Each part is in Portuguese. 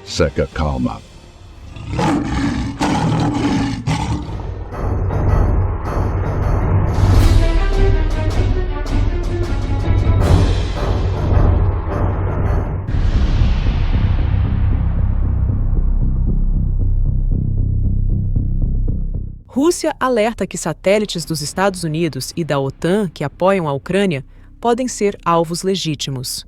Seca calma. Rússia alerta que satélites dos Estados Unidos e da OTAN que apoiam a Ucrânia podem ser alvos legítimos.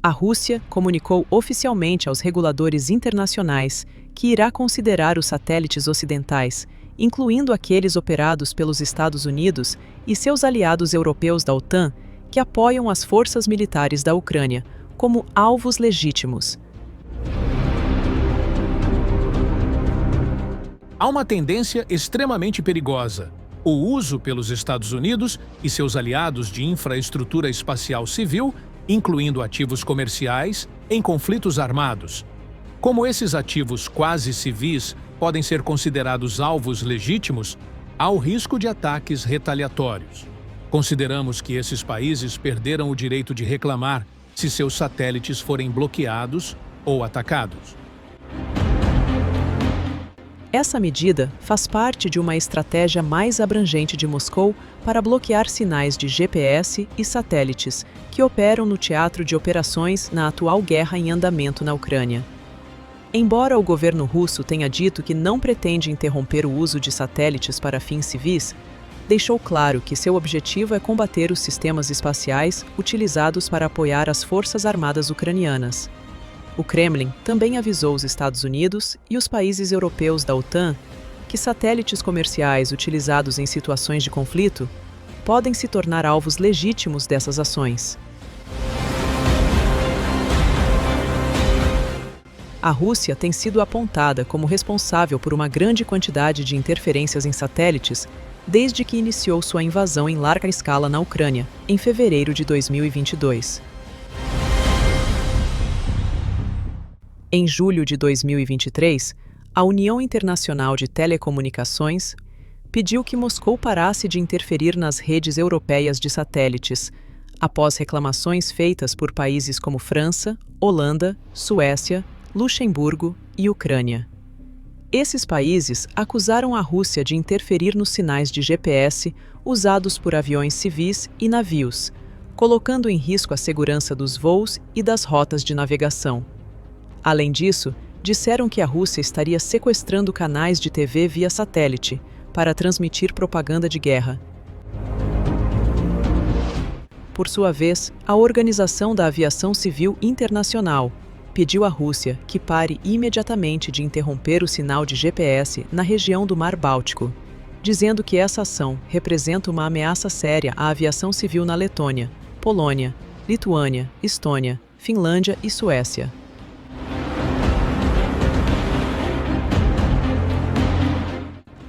A Rússia comunicou oficialmente aos reguladores internacionais que irá considerar os satélites ocidentais, incluindo aqueles operados pelos Estados Unidos e seus aliados europeus da OTAN, que apoiam as forças militares da Ucrânia, como alvos legítimos. Há uma tendência extremamente perigosa: o uso pelos Estados Unidos e seus aliados de infraestrutura espacial civil, incluindo ativos comerciais, em conflitos armados. Como esses ativos quase civis podem ser considerados alvos legítimos, há o risco de ataques retaliatórios. Consideramos que esses países perderam o direito de reclamar se seus satélites forem bloqueados ou atacados. Essa medida faz parte de uma estratégia mais abrangente de Moscou para bloquear sinais de GPS e satélites que operam no teatro de operações na atual guerra em andamento na Ucrânia. Embora o governo russo tenha dito que não pretende interromper o uso de satélites para fins civis, deixou claro que seu objetivo é combater os sistemas espaciais utilizados para apoiar as forças armadas ucranianas. O Kremlin também avisou os Estados Unidos e os países europeus da OTAN que satélites comerciais utilizados em situações de conflito podem se tornar alvos legítimos dessas ações. A Rússia tem sido apontada como responsável por uma grande quantidade de interferências em satélites desde que iniciou sua invasão em larga escala na Ucrânia, em fevereiro de 2022. Em julho de 2023, a União Internacional de Telecomunicações pediu que Moscou parasse de interferir nas redes europeias de satélites, após reclamações feitas por países como França, Holanda, Suécia, Luxemburgo e Ucrânia. Esses países acusaram a Rússia de interferir nos sinais de GPS usados por aviões civis e navios, colocando em risco a segurança dos voos e das rotas de navegação. Além disso, disseram que a Rússia estaria sequestrando canais de TV via satélite para transmitir propaganda de guerra. Por sua vez, a Organização da Aviação Civil Internacional pediu à Rússia que pare imediatamente de interromper o sinal de GPS na região do Mar Báltico, dizendo que essa ação representa uma ameaça séria à aviação civil na Letônia, Polônia, Lituânia, Estônia, Finlândia e Suécia.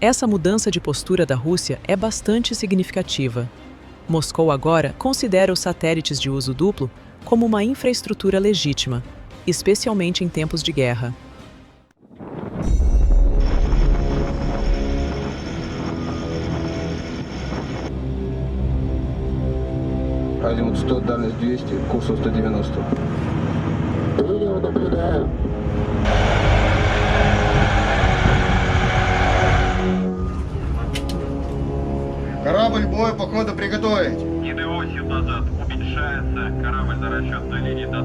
Essa mudança de postura da Rússia é bastante significativa. Moscou agora considera os satélites de uso duplo como uma infraestrutura legítima, especialmente em tempos de guerra. Азимут 100, дальность 200, курс 190. Наблюдаю. Корабль боя по ходу приготовить. НДО назад. Уменьшается. Корабль на расчетной линии ДАТ.